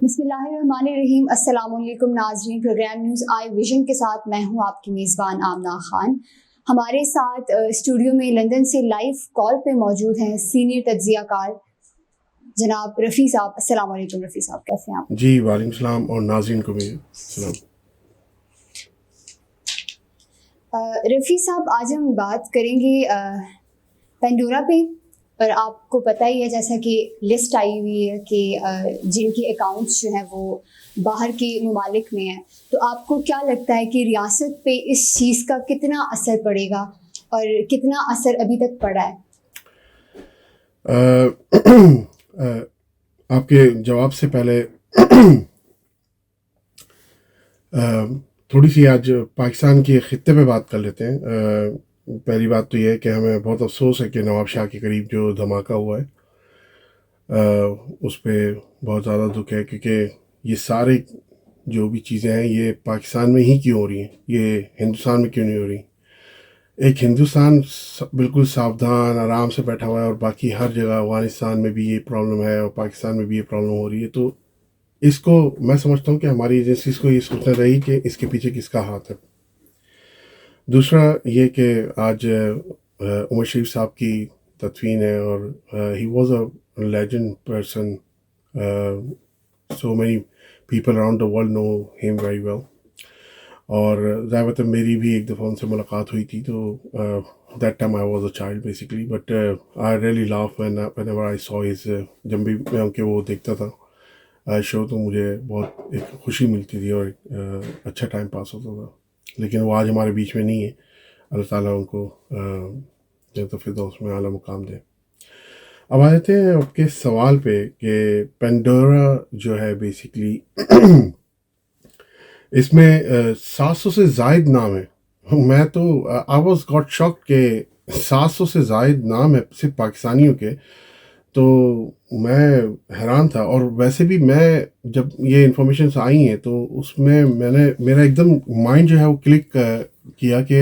बिस्मिल्लाहिर्रहमानिर्रहीम। अस्सलाम वालेकुम नाज़रीन, प्रोग्राम न्यूज़ आई विजन के साथ मैं हूँ आपकी मेज़बान आमना खान। हमारे साथ स्टूडियो में लंदन से लाइव कॉल पे मौजूद हैं सीनियर तज्ज़ियाकार जनाब रफ़ी साहब। अस्सलाम वालेकुम रफ़ी साहब, कैसे हैं आप? जी वालेकुम सलाम और नाज़रीन को भी सलाम। रफ़ी साहब, आज हम बात करेंगे पेंडोरा पे। पर आपको पता ही है जैसा कि लिस्ट आई हुई है कि जिनके अकाउंट्स जो हैं वो बाहर के ममालिक में हैं, तो आपको क्या लगता है कि रियासत पे इस चीज़ का कितना असर पड़ेगा और कितना असर अभी तक पड़ा है? आपके जवाब से पहले थोड़ी सी आज पाकिस्तान के ख़ित्ते पे बात कर लेते हैं। पहली बात तो यह है कि हमें बहुत अफसोस है कि नवाब शाह के करीब जो धमाका हुआ है उस पर बहुत ज़्यादा दुख है, क्योंकि ये सारे जो भी चीज़ें हैं ये पाकिस्तान में ही क्यों हो रही हैं, ये हिंदुस्तान में क्यों नहीं हो रही। एक हिंदुस्तान बिल्कुल सावधान आराम से बैठा हुआ है और बाकी हर जगह अफ़गानिस्तान में भी ये प्रॉब्लम है और पाकिस्तान में भी ये प्रॉब्लम हो रही है। तो इसको मैं समझता हूँ कि हमारी एजेंसीज को ये सोचना चाहिए कि इसके पीछे किसका हाथ है। दूसरा ये कि आज उमर शरीफ साहब की तदफीन है और he was a legend person, so many people around the world know him very well. और ज़्यादातर मेरी भी एक दफ़ा उनसे मुलाकात हुई थी, तो that time I was a child basically, but I really laugh whenever I saw his, जब भी मैं उनके वो देखता था शो, तो मुझे बहुत एक खुशी मिलती थी और अच्छा टाइम पास होता था। लेकिन वो आज हमारे बीच में नहीं है। अल्लाह ताला उनको जन्नत फिरदौस में आला मुकाम दे। अब आ जाते हैं आपके सवाल पे कि पेंडोरा जो है बेसिकली इसमें 700 से ज़ायद नाम है। मैं तो आई वाज गॉट शॉक के 700 से ज़ायद नाम है सिर्फ पाकिस्तानियों के। तो मैं हैरान था, और वैसे भी मैं जब ये इन्फॉर्मेशन आई हैं तो उसमें मेरा एकदम माइंड जो है वो क्लिक किया कि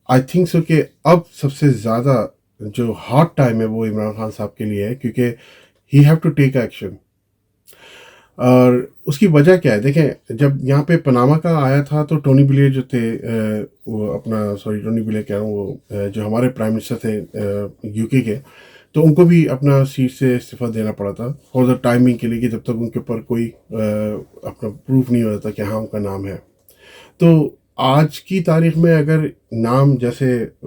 आई थिंक सो कि अब सबसे ज़्यादा जो हॉट टाइम है वो इमरान खान साहब के लिए है, क्योंकि he have to take action. और उसकी वजह क्या है, देखें, जब यहाँ पे पनामा का आया था तो टोनी ब्लेयर जो थे वो अपना, सॉरी टोनी ब्लेयर कह रहा हूँ, वो जो हमारे प्राइम मिनिस्टर थे यूके के, तो उनको भी अपना सीट से इस्तीफ़ा देना पड़ा था फॉर द टाइमिंग के लिए, कि जब तक उनके ऊपर कोई अपना प्रूफ नहीं हो जाता कि हाँ उनका नाम है। तो आज की तारीख में अगर नाम जैसे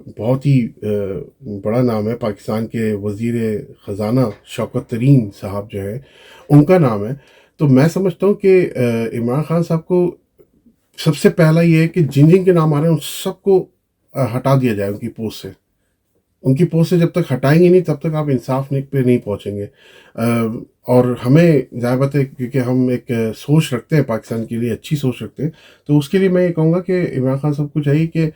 बहुत ही बड़ा नाम है, पाकिस्तान के वज़ीर ख़जाना शौकत तरीन साहब जो है उनका नाम है, तो मैं समझता हूँ कि इमरान खान साहब को सबसे पहला ये है कि जिन जिन के नाम आ रहे हैं उन सबको हटा दिया जाए उनकी पोस्ट से। उनकी पोस्ट से जब तक हटाएंगे नहीं तब तक आप इंसाफ पे नहीं पहुँचेंगे। और हमें ज़ाहिर बात है, क्योंकि हम एक सोच रखते हैं पाकिस्तान के लिए, अच्छी सोच रखते हैं, तो उसके लिए मैं ये कहूँगा कि इमरान खान साहब को चाहिए कि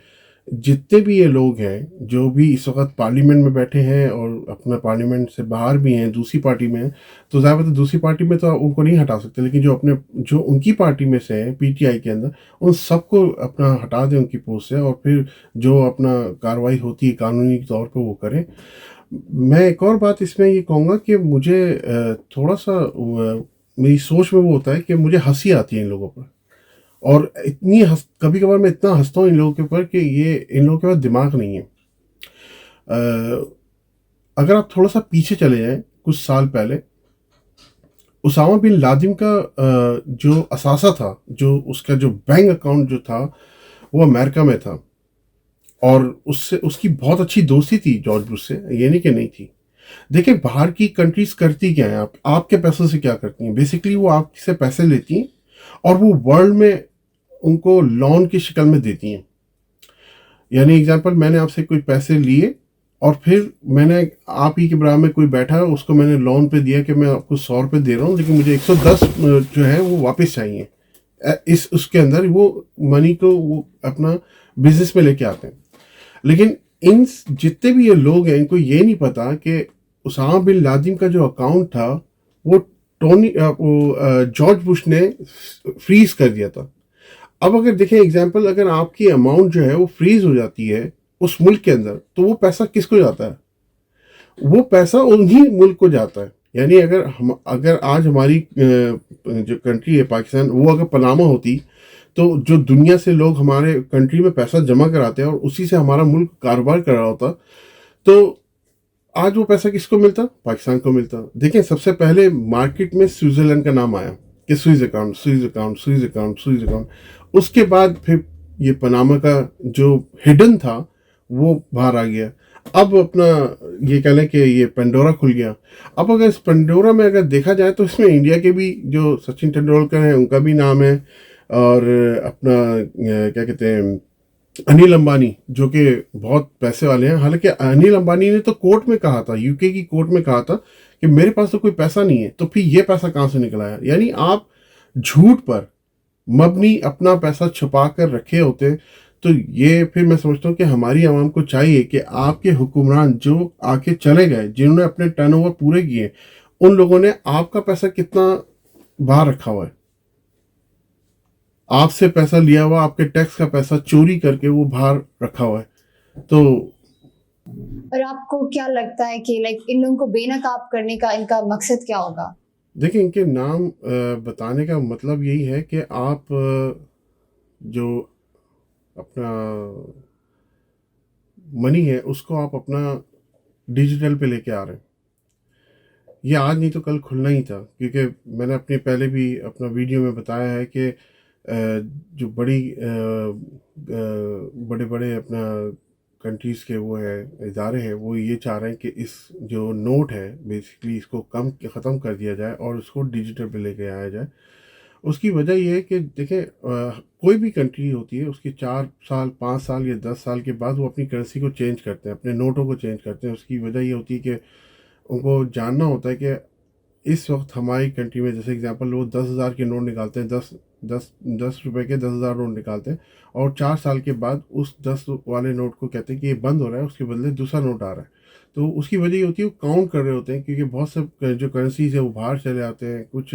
जितने भी ये लोग हैं जो भी इस वक्त पार्लियामेंट में बैठे हैं और अपना पार्लियामेंट से बाहर भी हैं, दूसरी पार्टी में हैं, तो ज़्यादा तो दूसरी पार्टी में तो उनको नहीं हटा सकते, लेकिन जो उनकी पार्टी में से हैं पीटीआई के अंदर, उन सबको अपना हटा दें उनकी पोस्ट से, और फिर जो अपना कार्रवाई होती है कानूनी तौर पर वो करें। मैं एक और बात इसमें ये कहूँगा कि मुझे थोड़ा सा मेरी सोच में वो होता है कि मुझे हंसी आती है इन लोगों पर, और इतनी कभी कभार मैं इतना हंसता हूँ इन लोगों के ऊपर कि ये इन लोगों के पास दिमाग नहीं है। अगर आप थोड़ा सा पीछे चले जाएं कुछ साल पहले, उसामा बिन लादेन का जो असासा था, जो उसका जो बैंक अकाउंट जो था वो अमेरिका में था, और उससे उसकी बहुत अच्छी दोस्ती थी जॉर्ज बुश से, ये नहीं कि नहीं थी। देखिए बाहर की कंट्रीज करती क्या है, आपके पैसों से क्या करती हैं, बेसिकली वो आपसे पैसे लेती हैं और वो वर्ल्ड में उनको लोन की शक्ल में देती हैं। यानी एग्जांपल, मैंने आपसे कोई पैसे लिए और फिर मैंने आप ही के बराबर में कोई बैठा है, उसको मैंने लोन पे दिया कि मैं आपको 100 रुपये दे रहा हूँ, लेकिन मुझे 110 जो है वो वापस चाहिए। इस उसके अंदर वो मनी को वो अपना बिजनेस में लेके आते हैं। लेकिन इन जितने भी ये लोग हैं इनको ये नहीं पता कि उसामा बिन लादेन का जो अकाउंट था वो जॉर्ज बुश ने फ्रीज कर दिया था। अब अगर देखें एग्जांपल, अगर आपकी अमाउंट जो है वो फ्रीज हो जाती है उस मुल्क के अंदर, तो वो पैसा किसको जाता है? वो पैसा उन्हीं मुल्क को जाता है। यानी अगर आज हमारी जो कंट्री है पाकिस्तान, वो अगर पनामा होती, तो जो दुनिया से लोग हमारे कंट्री में पैसा जमा कराते हैं और उसी से हमारा मुल्क कारोबार कर रहा होता, तो आज वो पैसा किसको मिलता? पाकिस्तान को मिलता। देखें, सबसे पहले मार्केट में स्विट्जरलैंड का नाम आया कि Swiss account, Swiss account, Swiss account, Swiss account. उसके बाद फिर ये पनामा का जो हिडन था वो बाहर आ गया। अब अपना ये कह लें कि ये पेंडोरा खुल गया। अब अगर इस पेंडोरा में अगर देखा जाए तो इसमें इंडिया के भी जो सचिन तेंदुलकर हैं उनका भी नाम है, और अपना क्या कहते हैं, अनिल अंबानी, जो कि बहुत पैसे वाले हैं। हालांकि अनिल अंबानी ने तो कोर्ट में कहा था, यूके की कोर्ट में कहा था कि मेरे पास तो कोई पैसा नहीं है, तो फिर ये पैसा कहाँ से निकला है? यानी आप झूठ पर मबनी अपना पैसा छुपा कर रखे होते। तो ये फिर मैं समझता हूँ कि हमारी आवाम को चाहिए कि आपके हुक्मरान जो आके चले गए, जिन्होंने अपने टर्नओवर पूरे किए, उन लोगों ने आपका पैसा कितना बाहर रखा हुआ है, आपसे पैसा लिया हुआ, आपके टैक्स का पैसा चोरी करके वो बाहर रखा हुआ है। तो और आपको क्या लगता है कि लाइक इन लोगों को बेनकाब करने का इनका मकसद क्या होगा? देखिए, इनके नाम बताने का मतलब यही है कि आप जो अपना मनी है उसको आप अपना डिजिटल पे लेके आ रहे हैं। ये आज नहीं तो कल खुलना ही था, क्योंकि मैंने अपने पहले भी अपना वीडियो में बताया है कि जो बड़े बड़े अपना कंट्रीज़ के वो है इदारे हैं, वो ये चाह रहे हैं कि इस जो नोट है बेसिकली इसको ख़त्म कर दिया जाए और इसको डिजिटल पे लेके आया जाए। उसकी वजह ये है कि देखें, कोई भी कंट्री होती है उसके 4 साल, 5 साल या 10 साल के बाद वो अपनी करेंसी को चेंज करते हैं, अपने नोटों को चेंज करते हैं। उसकी वजह ये होती है कि उनको जानना होता है कि इस वक्त हमारी कंट्री में, जैसे एग्जांपल, वो 10,000 के नोट निकालते हैं, 10 रुपए के 10,000 नोट निकालते हैं, और 4 साल के बाद उस 10 वाले नोट को कहते हैं कि ये बंद हो रहा है, उसके बदले दूसरा नोट आ रहा है। तो उसकी वजह ये होती है वो काउंट कर रहे होते हैं, क्योंकि बहुत से जो करेंसीज है वो बाहर चले आते हैं, कुछ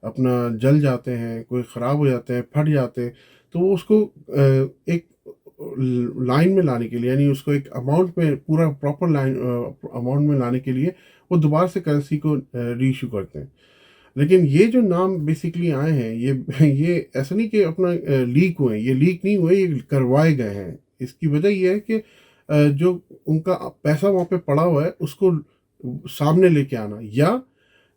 अपना जल जाते हैं, कोई ख़राब हो जाते हैं, फट जाते हैं। तो वो उसको एक लाइन में लाने के लिए, यानी उसको एक अमाउंट में, पूरा प्रॉपर लाइन अमाउंट में लाने के लिए वो दोबारा से करेंसी को री इशू करते हैं। लेकिन ये जो नाम बेसिकली आए हैं, ये ऐसा नहीं कि अपना लीक हुए हैं, ये लीक नहीं हुए, ये करवाए गए हैं। इसकी वजह ये है कि जो उनका पैसा वहाँ पे पड़ा हुआ है उसको सामने लेके आना,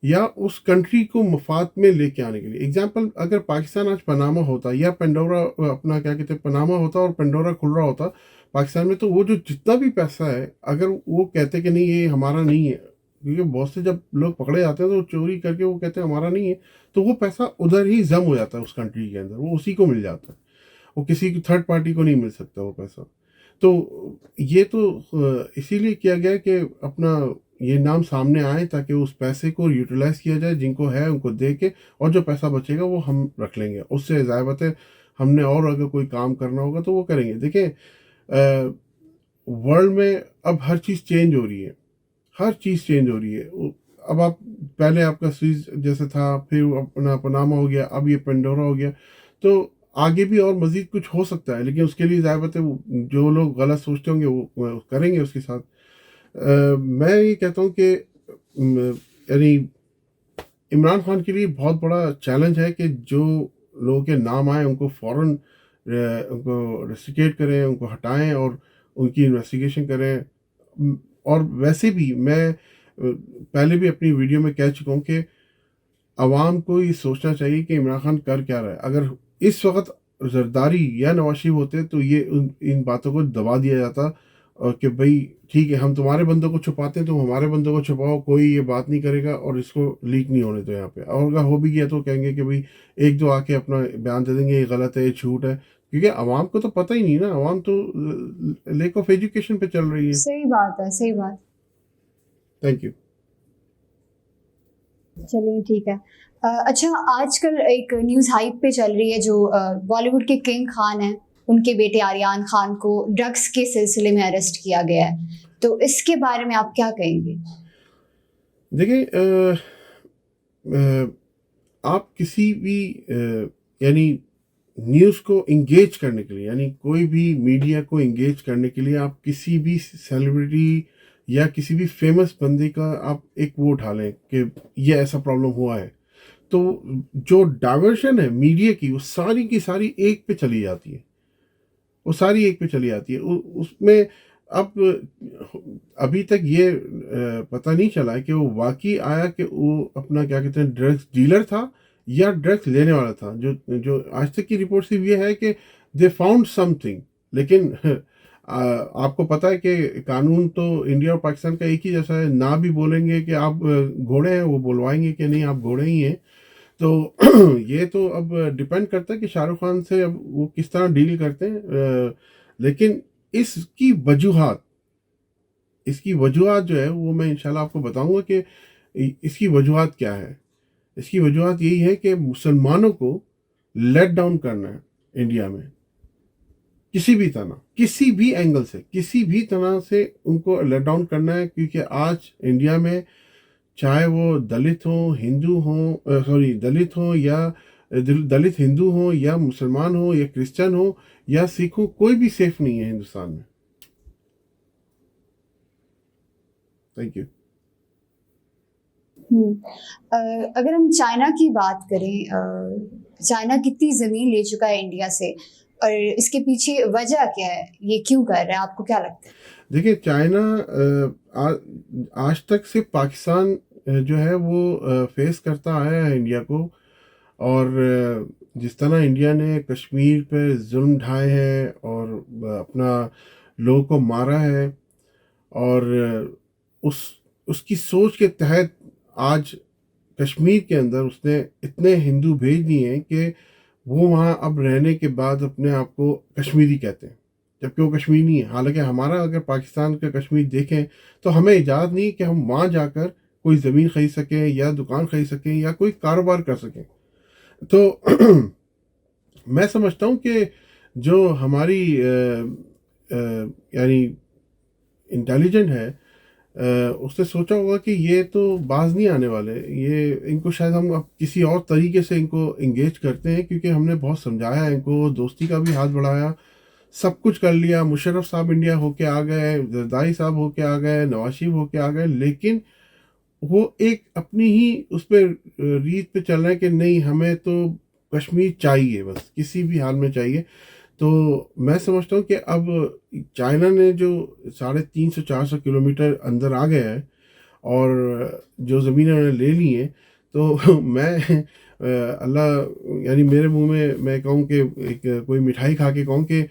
या उस कंट्री को मफाद में लेके आने के लिए। एग्जाम्पल, अगर पाकिस्तान आज पनामा होता या पेंडोरा, अपना क्या कहते हैं, पनामा होता और पेंडोरा खुल रहा होता पाकिस्तान में, तो वो जो जितना भी पैसा है, अगर वो कहते कि नहीं ये हमारा नहीं है, क्योंकि बहुत से जब लोग पकड़े जाते हैं तो चोरी करके वो कहते हैं हमारा नहीं है, तो वो पैसा उधर ही जम हो जाता है उस कंट्री के अंदर, वो उसी को मिल जाता है, वो किसी थर्ड पार्टी को नहीं मिल सकता वो पैसा। तो ये तो इसीलिए किया गया है कि अपना ये नाम सामने आए ताकि उस पैसे को यूटिलाइज किया जाए, जिनको है उनको दे के, और जो पैसा बचेगा वो हम रख लेंगे। उससे ज़ाहिर बात है, हमने और अगर कोई काम करना होगा तो वो करेंगे। देखिए, वर्ल्ड में अब हर चीज़ चेंज हो रही है, हर चीज़ चेंज हो रही है। अब आप, पहले आपका स्विस जैसे था, फिर अपना पनामा हो गया, अब ये पेंडोरा हो गया। तो आगे भी और मज़ीद कुछ हो सकता है, लेकिन उसके लिए ज़ाहिर बात है जो लोग गलत सोचते होंगे वो करेंगे उसके साथ। मैं ये कहता हूँ कि यानी इमरान खान के लिए बहुत बड़ा चैलेंज है कि जो लोगों के नाम आए उनको फ़ौरन उनको रेस्ट्रिकेट करें, उनको हटाएं और उनकी इन्वेस्टिगेशन करें। और वैसे भी मैं पहले भी अपनी वीडियो में कह चुका हूँ कि आवाम को ये सोचना चाहिए कि इमरान खान कर क्या रहा है। अगर इस वक्त जरदारी या नवाज शरीफ होते तो ये इन बातों को दबा दिया जाता, और कि भाई ठीक है, हम तुम्हारे बंदों को छुपाते हैं, तुम हमारे बंदों को छुपाओ, कोई ये बात नहीं करेगा और इसको लीक नहीं होने दो यहाँ पे। और अगर हो भी गया तो कहेंगे कि भाई एक दो आके अपना बयान दे देंगे, ये गलत है, ये झूठ है, क्योंकि आवाम को तो पता ही नहीं ना, आवाम तो लेक ऑफ एजुकेशन पे चल रही है। सही बात है, सही बात। Thank you. चलिए ठीक है। अच्छा, आजकल एक न्यूज़ हाइप पे चल रही है जो बॉलीवुड के किंग खान हैं, उनके बेटे आर्यन खान को ड्रग्स के सिलसिले में अरेस्ट किया गया है। तो इसके बारे में आप क्या कहेंगे? देखिए, आप किसी भी यानी न्यूज़ को इंगेज करने के लिए, यानी कोई भी मीडिया को इंगेज करने के लिए, आप किसी भी सेलिब्रिटी या किसी भी फेमस बंदे का आप एक वो उठा लें कि ये ऐसा प्रॉब्लम हुआ है, तो जो डाइवर्शन है मीडिया की वो सारी की सारी एक पे चली जाती है, वो सारी एक पे चली जाती है। उसमें अब अभी तक ये पता नहीं चला है कि वो वाकई आया कि वो अपना क्या कहते हैं ड्रग्स डीलर था या ड्रग्स लेने वाला था। जो जो आज तक की रिपोर्ट सिर्फ ये है कि दे फाउंड समथिंग, लेकिन आपको पता है कि कानून तो इंडिया और पाकिस्तान का एक ही जैसा है, ना भी बोलेंगे कि आप घोड़े हैं, वो बुलवाएंगे कि नहीं आप घोड़े ही हैं। तो ये तो अब डिपेंड करता है कि शाहरुख खान से अब वो किस तरह डील करते हैं। लेकिन इसकी वजूहात इसकी वजूहात जो है वो मैं इंशाल्लाह आपको बताऊंगा कि इसकी वजूहात क्या है। इसकी वजूहात यही है कि मुसलमानों को लेट डाउन करना है इंडिया में, किसी भी तरह, किसी भी एंगल से, किसी भी तरह से उनको लेट डाउन करना है। क्योंकि आज इंडिया में चाहे वो दलित हो, हिंदू हो, सॉरी दलित हो या दलित हिंदू हो या मुसलमान हो या क्रिश्चियन हो या सिख हो, कोई भी सेफ नहीं है हिंदुस्तान में। Thank you. अगर हम चाइना की बात करें, चाइना कितनी ज़मीन ले चुका है इंडिया से और इसके पीछे वजह क्या है, ये क्यों कर रहा है, आपको क्या लगता है? देखिए चाइना आज तक सिर्फ पाकिस्तान जो है वो फेस करता आया है इंडिया को। और जिस तरह इंडिया ने कश्मीर पे जुल्म ढाए हैं और अपना लोगों को मारा है, और उस उसकी सोच के तहत आज कश्मीर के अंदर उसने इतने हिंदू भेज दिए हैं कि वो वहाँ अब रहने के बाद अपने आप को कश्मीरी कहते हैं, जबकि वो कश्मीर नहीं है। हालांकि हमारा अगर पाकिस्तान का कश्मीर देखें तो हमें इजाज़त नहीं है कि हम वहाँ जाकर कोई ज़मीन खरीद सकें या दुकान खरीद सकें या कोई कारोबार कर सकें। तो मैं समझता हूँ कि जो हमारी यानी इंटेलिजेंट है, उसने सोचा होगा कि ये तो बाज नहीं आने वाले, ये इनको शायद हम अब किसी और तरीके से इनको इंगेज करते हैं। क्योंकि हमने बहुत समझाया इनको, दोस्ती का भी हाथ बढ़ाया, सब कुछ कर लिया। मुशर्रफ साहब इंडिया होके आ गए, जरदारी साहब होके आ गए, नवाज शरीफ होके आ गए, लेकिन वो एक अपनी ही उस पर रीत पे चल रहे हैं कि नहीं हमें तो कश्मीर चाहिए, बस किसी भी हाल में चाहिए। तो मैं समझता हूँ कि अब चाइना ने जो 350-400 किलोमीटर अंदर आ गया है और जो ज़मीनें उन्होंने ले ली हैं, तो मैं अल्लाह यानी मेरे मुंह में मैं कहूँ कि एक कोई मिठाई खा के कहूँ कि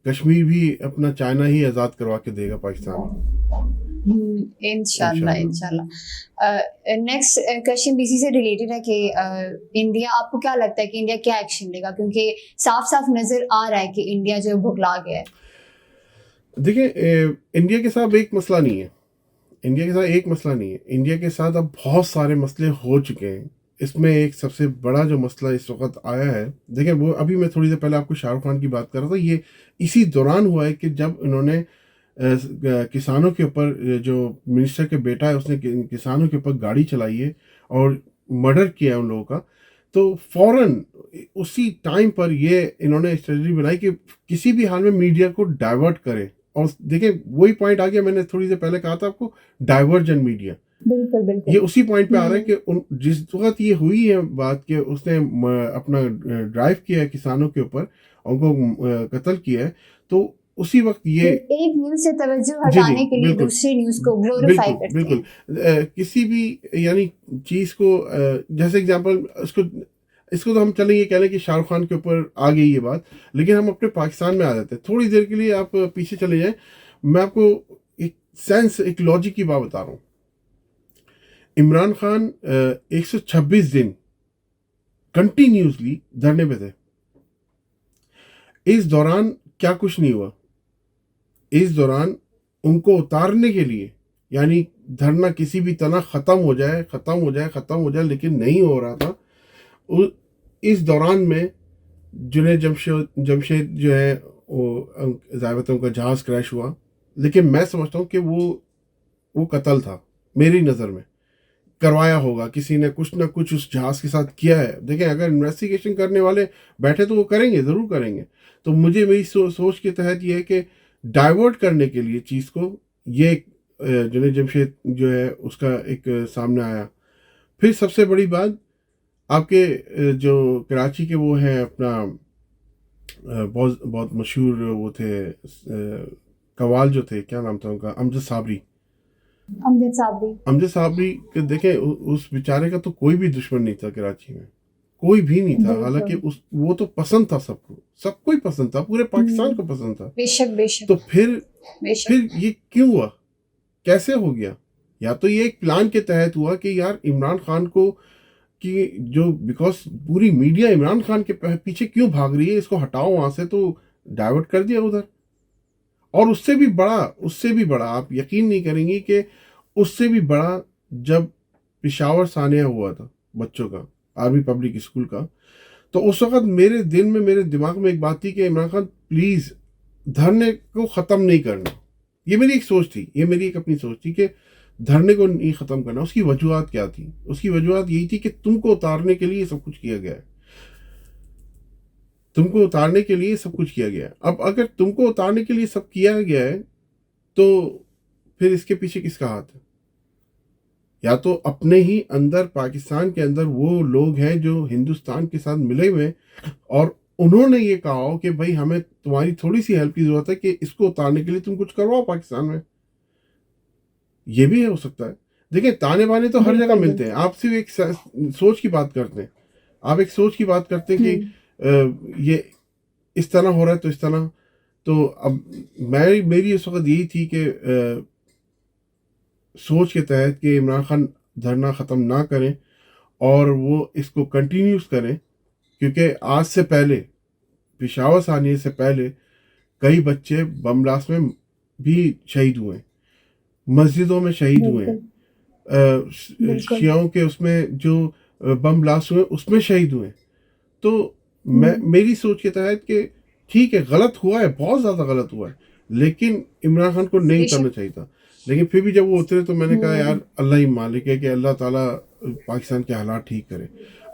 कश्मीर भी अपना चाइना ही आज़ाद करवा के देगा पाकिस्तान। इंशाल्लाह इंशाल्लाह। इंशाल्लाह। नेक्स्ट क्वेश्चन इसी से रिलेटेड है कि इंडिया, आपको क्या लगता है कि इंडिया क्या एक्शन लेगा, क्योंकि साफ साफ नजर आ रहा है कि इंडिया जो है भुगला गया है। देखिए इंडिया के साथ एक मसला नहीं है, इंडिया के साथ एक मसला नहीं है, इंडिया के साथ अब बहुत सारे मसले हो चुके हैं। इसमें एक सबसे बड़ा जो मसला इस वक्त आया है, देखिए वो अभी मैं थोड़ी देर पहले आपको शाहरुख खान की बात कर रहा था, ये इसी दौरान हुआ है कि जब इन्होंने किसानों के ऊपर, जो मिनिस्टर के बेटा है उसने किसानों के ऊपर गाड़ी चलाई है और मर्डर किया है उन लोगों का। तो फौरन उसी टाइम पर ये इन्होंने स्ट्रेटजी बनाई कि किसी भी हाल में मीडिया को डाइवर्ट करे। और देखिए वही पॉइंट आ गया, मैंने थोड़ी देर पहले कहा था आपको, डाइवर्जन मीडिया। बिल्कुल बिल्कुल। ये उसी पॉइंट पे आ रहा है कि जिस वक्त ये हुई है बात कि उसने अपना ड्राइव किया है किसानों के ऊपर, उनको कत्ल किया है, तो उसी वक्त ये एक न्यूज से तवज्जो जी हटाने के लिए बिल्कुल दूसरी न्यूज को ग्लोरीफाई बिल्कुल करते बिल्कुल हैं। किसी भी यानी चीज़ को जैसे एग्जांपल इसको तो हम चलेंगे कह लें कि शाहरुख खान के ऊपर आ गई ये बात, लेकिन हम अपने पाकिस्तान में आ जाते हैं। थोड़ी देर के लिए आप पीछे चले जाएं, मैं आपको एक सेंस, एक लॉजिक की बात बता रहा हूँ। इमरान खान 126 दिन कंटिन्यूसली धरने पे थे। इस दौरान क्या कुछ नहीं हुआ। इस दौरान उनको उतारने के लिए, यानी धरना किसी भी तरह ख़त्म हो जाए, ख़त्म हो जाए, ख़त्म हो जाए, लेकिन नहीं हो रहा था। इस दौरान में जुनैद जमशेद जो है वो ज़ाहिर उनका जहाज़ क्रैश हुआ, लेकिन मैं समझता हूँ कि वो कत्ल था। मेरी नज़र में करवाया होगा किसी ने, कुछ ना कुछ उस जहाज़ के साथ किया है। देखिए अगर इन्वेस्टिगेशन करने वाले बैठे तो वो करेंगे, ज़रूर करेंगे। तो मुझे मेरी सोच के तहत ये है कि डाइवर्ट करने के लिए चीज़ को, ये जुनैद जमशेद जो है उसका एक सामने आया। फिर सबसे बड़ी बात आपके जो कराची के वो हैं अपना बहुत बहुत मशहूर वो थे कवाल जो थे, क्या नाम था उनका, अमजद साबरी। अमजद साबरी के देखें उस बेचारे का तो कोई भी दुश्मन नहीं था कराची में, कोई भी नहीं था। हालांकि उस वो तो पसंद था सबको, सबको ही पसंद था, पूरे पाकिस्तान को पसंद था। बेशक बेशक। तो फिर ये क्यों हुआ, कैसे हो गया? या तो ये एक प्लान के तहत हुआ कि यार इमरान खान को कि जो बिकॉज पूरी मीडिया इमरान खान के पीछे क्यों भाग रही है, इसको हटाओ वहां से, तो डाइवर्ट कर दिया उधर। और उससे भी बड़ा आप यकीन नहीं करेंगे कि उससे भी बड़ा जब पेशावर सानिया हुआ था बच्चों का, आर्मी पब्लिक स्कूल का, तो उस वक्त मेरे दिल में, मेरे दिमाग में एक बात थी कि इमरान खान प्लीज धरने को ख़त्म नहीं करना। ये मेरी एक सोच थी, ये मेरी एक अपनी सोच थी कि धरने को नहीं ख़त्म करना। उसकी वजूहत क्या थी? उसकी वजूहत यही थी कि तुमको उतारने के लिए सब कुछ किया गया है, तुमको उतारने के लिए सब कुछ किया गया है। अब अगर तुमको उतारने के लिए सब किया गया है तो फिर इसके पीछे किसका हाथ है? या तो अपने ही अंदर, पाकिस्तान के अंदर वो लोग हैं जो हिंदुस्तान के साथ मिले हुए और उन्होंने ये कहा हो कि भाई हमें तुम्हारी थोड़ी सी हेल्प की जरूरत है कि इसको उतारने के लिए तुम कुछ करवाओ पाकिस्तान में। ये भी हो सकता है। देखिए ताने बाने तो हर जगह मिलते हैं। आप सिर्फ एक सोच की बात करते हैं, आप एक सोच की बात करते हैं कि ये इस तरह हो रहा है तो इस तरह। तो अब मेरी इस वक्त यही थी कि सोच के तहत कि इमरान खान धरना ख़त्म ना करें और वो इसको कंटिन्यूस करें, क्योंकि आज से पहले, पेशावर सानिया से पहले कई बच्चे बम ब्लास्ट में भी शहीद हुए, मस्जिदों में शहीद हुए, शियाओं के उसमें जो बम ब्लास्ट हुए उसमें शहीद हुए। तो मेरी सोच के तहत कि ठीक है गलत हुआ है, बहुत ज़्यादा गलत हुआ है, लेकिन इमरान खान को नहीं करना चाहिए था। लेकिन फिर भी जब वो उतरे तो मैंने कहा यार अल्लाह ही मालिक है कि अल्लाह ताला पाकिस्तान के हालात ठीक करे।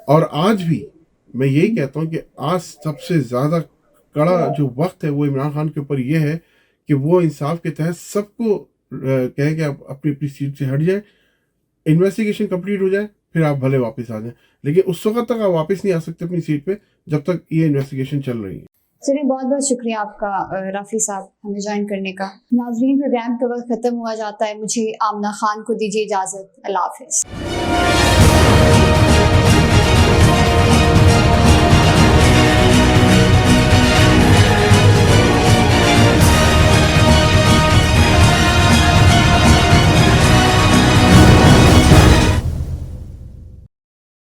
और आज भी मैं यही कहता हूँ कि आज सबसे ज़्यादा कड़ा जो वक्त है वो इमरान खान के ऊपर ये है कि वो इंसाफ के तहत सबको कहे कि आप अपनी अपनी सीट से हट जाए, इन्वेस्टिगेशन कंप्लीट हो जाए, फिर आप भले वापस आ जाएं। लेकिन उस वक्त तक आप वापस नहीं आ सकते अपनी सीट पे जब तक ये इन्वेस्टिगेशन चल रही है। चलिए बहुत बहुत शुक्रिया आपका राफी साहब हमें ज्वाइन करने का। नाजरीन प्रोग्राम का वक्त ख़त्म हुआ जाता है, मुझे आमना खान को दीजिए इजाज़त। अल्लाह हाफ़िज़।